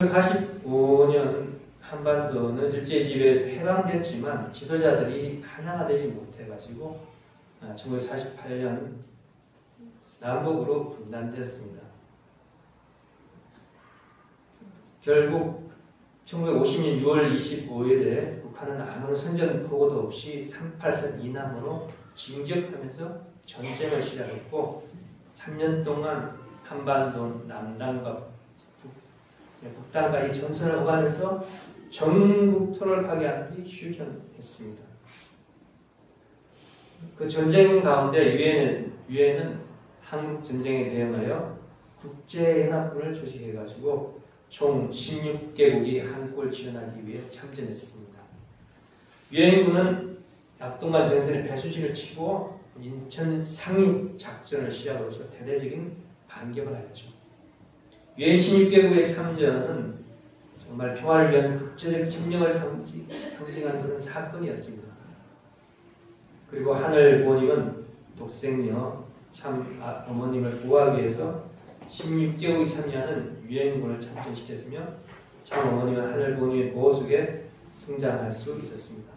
45년 한반도는 일제지배에서 해방됐지만 지도자들이 하나가 되지 못해가지고 1948년 남북으로 분단됐습니다. 결국 1950년 6월 25일에 북한은 아무런 선전포고도 없이 38선 이남으로 진격하면서 전쟁을 시작했고 3년 동안 한반도 남단과 북단과 이 전선을 오가면서 전국토를 파괴하는 데 휴전했습니다. 그 전쟁 가운데 유엔은 한국 전쟁에 대응하여 국제연합군을 조직해가지고 총 16개국이 한국을 지원하기 위해 참전했습니다. 유엔군은 낙동강 전선에 배수진을 치고 인천 상륙 작전을 시작으로서 대대적인 반격을 하였죠. 유엔 16개국의 참전은 정말 평화를 위한 국제적 협력을 상징한 그런 사건이었습니다. 그리고 하늘 부모님은 독생녀 참 어머님을 보호하기 위해서 16개국이 참여하는 유엔군을 참전시켰으며 참 어머님은 하늘 부모님의 보호 속에 성장할 수 있었습니다.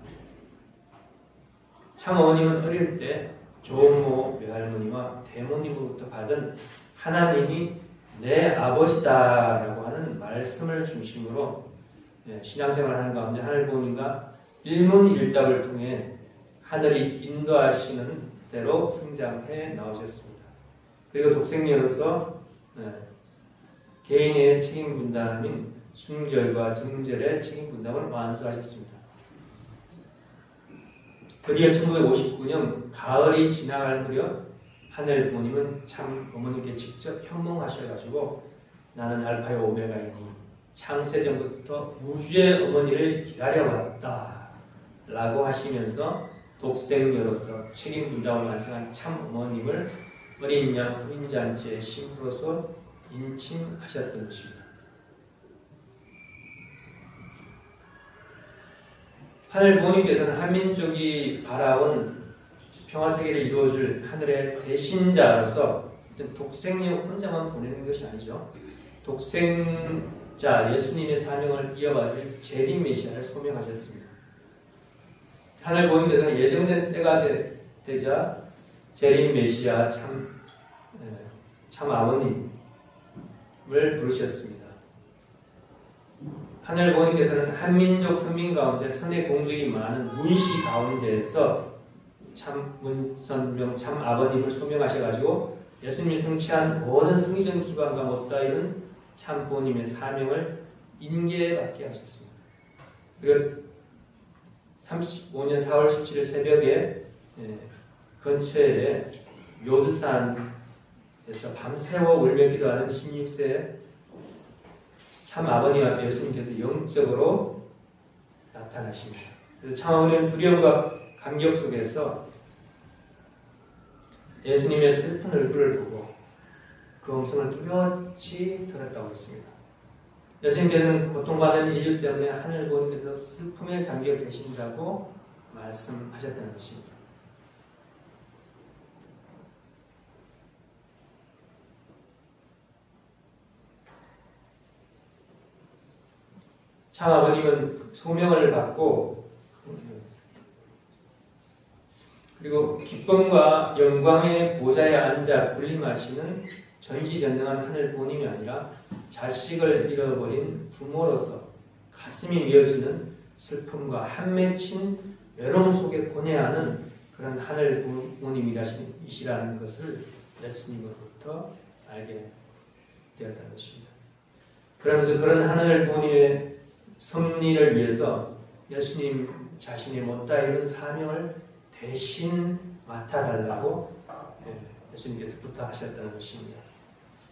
참 어머님은 어릴 때 조모 외할머니와 대모님으로부터 받은 하나님이 내 아버지다라고 하는 말씀을 중심으로 신앙생활을 하는 가운데 하늘 부모님과 일문일답을 통해 하늘이 인도하시는 대로 성장해 나오셨습니다. 그리고 독생녀로서 개인의 책임 분담인 순결과 정절의 책임 분담을 완수하셨습니다. 드디어 1959년 가을이 지나갈 무렵 하늘 부모님은 참 어머님께 직접 현몽하셔가지고 나는 알파의 오메가이니 창세전부터 우주의 어머니를 기다려왔다 라고 하시면서 독생녀로서 책임 분담을 완성한 참 어머님을 어린 양 후인잔치의 신부로서 인칭하셨던 것입니다. 하늘 부모님께서는 한민족이 바라온 평화세계를 이루어줄 하늘의 대신자로서 독생녀 혼자만 보내는 것이 아니죠. 독생자 예수님의 사명을 이어받을 재림 메시아를 소명하셨습니다. 하늘 부모님께서는 예정된 때가 되자 재림 메시아 참 아버님을 부르셨습니다. 하늘 부모님께서는 한민족 선민 가운데 선의 공적이 많은 문씨 가운데에서 참 문선명 참 아버님을 소명하셔가지고 예수님이 성취한 모든 성의적 기반과 못다 이룬 참 부모님의 사명을 인계받게 하셨습니다. 그리고 35년 4월 17일 새벽에 근처에 묘두산에서 밤새워 울며 기도하는 16세 참 아버님 앞에 예수님께서 영적으로 나타나십니다. 그래서 참 아버님은 두려움과 감격 속에서 예수님의 슬픈 얼굴을 보고 그 음성을 뚜렷이 들었다고 했습니다. 예수님께서는 고통받은 인류 때문에 하늘 부모님께서 슬픔에 잠겨 계신다고 말씀하셨다는 것입니다. 참 아버님은 소명을 받고 그리고 기쁨과 영광의 보좌에 앉아 군림하시는 전지전능한 하늘 부모님이 아니라 자식을 잃어버린 부모로서 가슴이 미어지는 슬픔과 한맺힌 외로움 속에 보내하는 그런 하늘 부모님이시라는 것을 예수님으로부터 알게 되었다는 것입니다. 그러면서 그런 하늘 부모님의 섭리를 위해서 예수님 자신이 못다 이룬 사명을 대신 맡아달라고 예수님께서 부탁하셨다는 것입니다.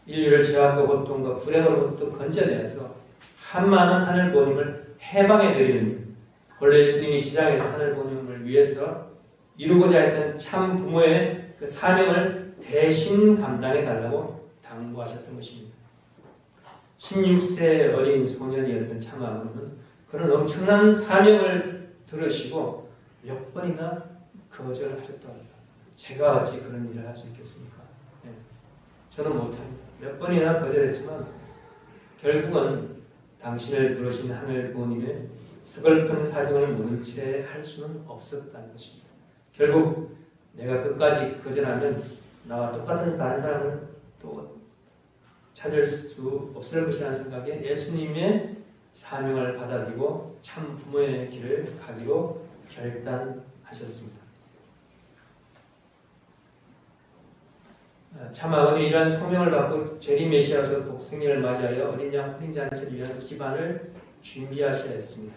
인류를 죄악과 고통과 불행으로부터 건져내서 한 많은 하늘 부모님을 해방해드리는 본래 예수님이 시장에서 하늘 부모님을 위해서 이루고자 했던 참 부모의 그 사명을 대신 감당해달라고 당부하셨던 것입니다. 16세 어린 소년이었던 참 아버님은 그런 엄청난 사명을 들으시고 몇 번이나 거절하셨다고 합니다. 제가 어찌 그런 일을 할 수 있겠습니까? 저는 못합니다. 몇 번이나 거절했지만 결국은 당신을 부르신 하늘 부모님의 서글픈 사정을 모른 채 할 수는 없었다는 것입니다. 결국 내가 끝까지 거절하면 나와 똑같은 다른 사람을 또 찾을 수 없을 것이라는 생각에 예수님의 사명을 받아들이고 참 부모의 길을 가기로 결단하셨습니다. 참 아버님이 이러한 소명을 받고 재림 메시아로서 독생리를 맞이하여 어린 양 혼인 잔치를 위한 기반을 준비하셔야 했습니다.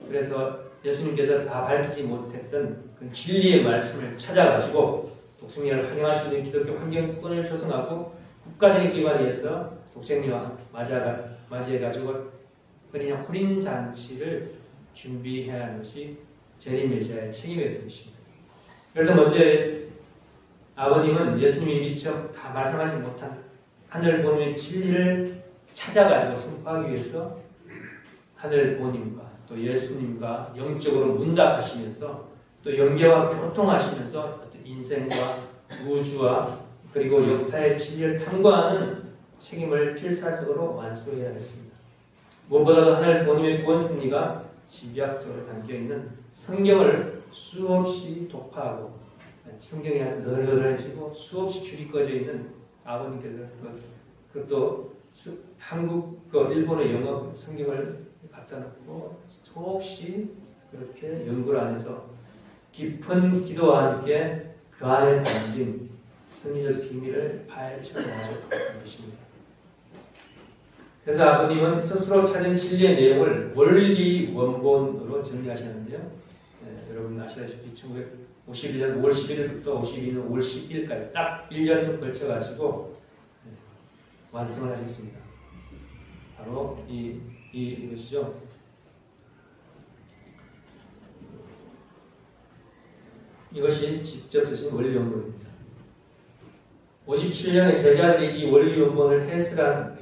그래서 예수님께서 다 밝히지 못했던 그 진리의 말씀을 찾아가지고 독생리를 환영할 수 있는 기독교 환경권을 조성하고 국가적인 기관에 의해서 독생리와 맞이해가지고 어린 양 혼인 잔치를 준비해야 하는 것이 재림 메시아의 책임이었던 것입니다. 그래서 먼저 아버님은 예수님이 미처 다 말씀하지 못한 하늘 부모님의 진리를 찾아가지고 선포하기 위해서 하늘 부모님과 또 예수님과 영적으로 문답하시면서 또 영계와 교통하시면서 어떤 인생과 우주와 그리고 역사의 진리를 탐구하는 책임을 필사적으로 완수해야 했습니다. 무엇보다도 하늘 부모님의 구원 승리가 집약적으로 담겨있는 성경을 수없이 독파하고 성경이 널널해지고 수없이 줄이 꺼져 있는 아버님께서 그것도 한국과 일본의 영어 성경을 갖다 놓고 수없이 그렇게 연구를 하면서 깊은 기도와 함께 그 안에 담긴 성리적 비밀을 파헤쳐 나가셨던 것입니다. 그래서 아버님은 스스로 찾은 진리의 내용을 원리 원본으로 정리하셨는데요. 여러분 아시다시피 1951년 5월 11일부터 52년 5월 10일까지 딱 1년 걸쳐가지고 완성을 하셨습니다. 바로 이것이죠. 이것이 직접 쓰신 원리원본입니다. 57년에 제자들이 이 원리원본을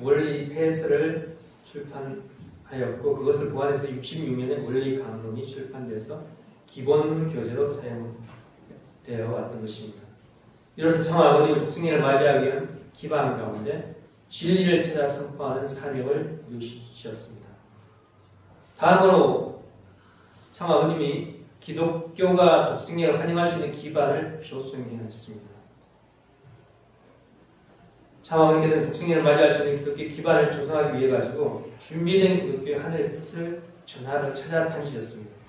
원리 해설을 출판하였고 그것을 보완해서 66년에 원리 강론이 출판돼서 기본 교재로 사용되어 왔던 것입니다. 이로써 참 아버님은 독생리를 맞이하기 위한 기반 가운데 진리를 찾아 선포하는 사명을 이루셨습니다. 다음으로 참 아버님이 기독교가 독생리를 환영할 수 있는 기반을 조성해냈습니다. 참 아버님께서는 독생리를 맞이할 수 있는 기독교의 기반을 조성하기 위해 가지고 준비된 기독교의 하늘의 뜻을 전하러 찾아다니셨습니다.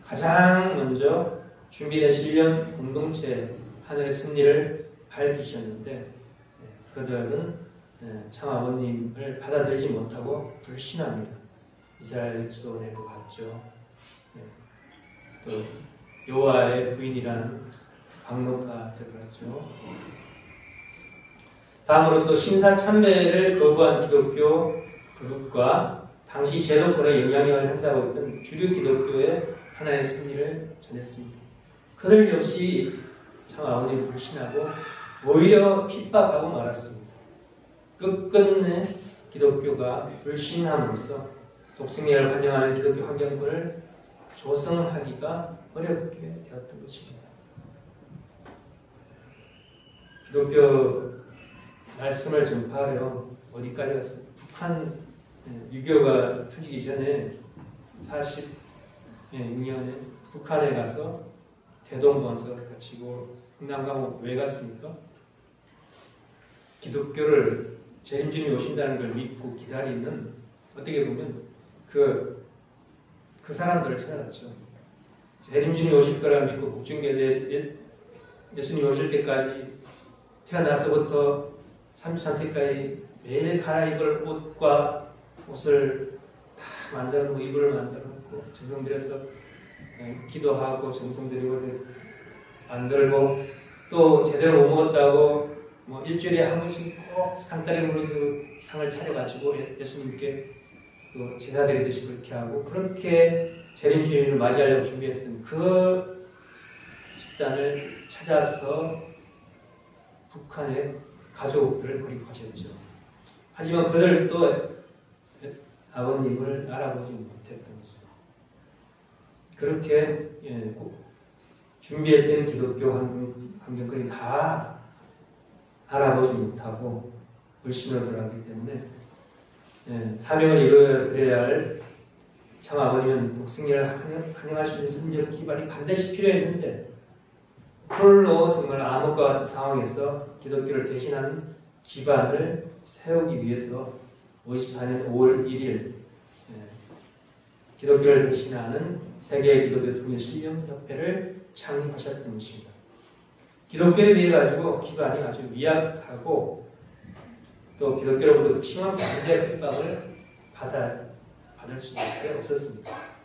가장 먼저 준비된 신령 공동체 하늘의 승리를 밝히셨는데 그들은 참 아버님을 받아들이지 못하고 불신합니다. 이스라엘 수도원에도 갔죠. 또 여호와의 부인이라는 박노가한테 갔죠. 다음으로 또 신사 참배를 거부한 기독교 그룹과 당시 제도권의 영향력을 행사하고 있던 주류 기독교의 하나의 승리를 전했습니다. 그들 역시 참 아버님 불신하고 오히려 핍박하고 말았습니다. 끝끝내 기독교가 불신함으로써 독생리를 환영하는 기독교 환경권을 조성하기가 어렵게 되었던 것입니다. 기독교 말씀을 전파하려 어디까지 갔어요? 북한 유교가 터지기 전에 46년에 북한에 가서 대동건설 거치고 흥남감옥 왜 갔습니까? 기독교를 재림주님이 오신다는 걸 믿고 기다리는 어떻게 보면 그 사람들을 찾아갔죠. 재림주님이 오실 거라 믿고 국중교대 예수님 오실 때까지 태어나서부터 33세까지 매일 갈아입을 옷을 다 만들어 놓고 이불을 만들어 놓고 정성 들여서 기도하고 정성 들이고 만들고 또 제대로 못 먹었다고 뭐 일주일에 한 번씩 꼭 상다리로 상을 차려가지고 예수님께 또 제사 드리듯이 그렇게 하고 그렇게 재림주님을 맞이하려고 준비했던 그 집단을 찾아서 북한의 가족들을 버리고하셨죠. 하지만 그들도 아버님을 알아보지 못했던 거죠. 그렇게 준비했던 기독교 환경권이 다 알아보지 못하고 불신을 들어가기 때문에 사명을 이루어야 할 참 아버님은 독생자를 환영할 수 있는 성적 기반이 반드시 필요했는데 홀로 정말 암흑과 같은 상황에서 기독교를 대신하는 기반을 세우기 위해서 54년 5월 1일 기독교를 대신하는 세계 기독교 통일 실령협회를 창립하셨던 것입니다. 기독교에 대해 가지고 기반이 아주 미약하고 또 기독교로부터 심한 반대 핍박을 받을 수밖에 없었습니다.